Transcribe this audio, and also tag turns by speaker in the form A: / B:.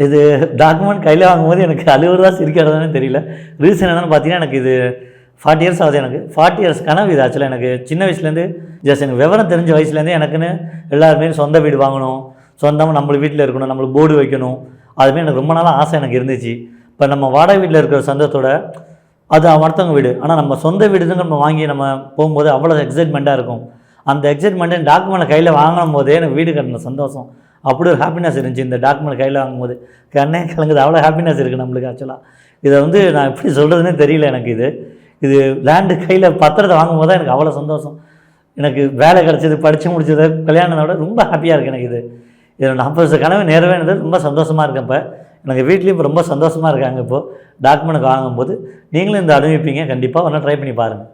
A: இது டாக்குமெண்ட் கையில் வாங்கும்போது எனக்கு அழுவுறதா சிரிக்கிறதானே தெரியல. ரீசன் என்னென்னு பார்த்தீங்கன்னா, எனக்கு இது 40 இயர்ஸ் ஆகுது. எனக்கு 40 இயர்ஸ் கனவு இது. ஆக்சுவலாக எனக்கு சின்ன வயசுலேருந்து எனக்கு விவரம் தெரிஞ்ச வயசுலேருந்தே எனக்குன்னு எல்லாருமே சொந்த வீடு வாங்கணும், சொந்தமாக நம்மளுக்கு வீட்டில் இருக்கணும், நம்மளுக்கு போர்டு வைக்கணும், அதுமாரி எனக்கு ரொம்ப நாளாக ஆசை எனக்கு இருந்துச்சு. இப்போ நம்ம வாடகை வீட்டில் இருக்கிற சொந்தத்தோட அது மற்றவங்க வீடு, ஆனால் நம்ம சொந்த வீடுன்னு நம்ம வாங்கி நம்ம போகும்போது அவ்வளோ எக்ஸைட்மெண்ட்டாக இருக்கும். அந்த எக்ஸைட்மெண்ட்டை டாக்குமெண்ட் கையில் வாங்கும் போதே எனக்கு வீடு கட்டின சந்தோஷம் அப்படி ஒரு ஹாப்பினஸ் இருந்துச்சு. இந்த டாக்குமெண்ட் கையில் வாங்கும்போது கண்ணே கலங்குது, அவ்வளோ ஹாப்பினஸ் இருக்குது நம்மளுக்கு. ஆக்சுவலாக இதை நான் எப்படி சொல்கிறதுனே தெரியல எனக்கு. இது லேண்டு கையில் பத்திரத்தை வாங்கும்போது தான் எனக்கு அவ்வளோ சந்தோஷம். எனக்கு வேலை கிடச்சிது, படித்து முடிச்சது, கல்யாணத்தோட ரொம்ப ஹாப்பியாக இருக்குது எனக்கு. இது 40 வருஷ கனவு நிறைவேறது ரொம்ப சந்தோஷமாக இருக்கேன். இப்போ எனக்கு வீட்லேயும் இப்போ ரொம்ப சந்தோஷமாக இருக்காங்க. இப்போது டாக்குமெண்ட் வாங்கும்போது நீங்களும் இந்த அனுபவிப்பீங்க. கண்டிப்பாக ஒன்றா ட்ரை பண்ணி பாருங்கள்.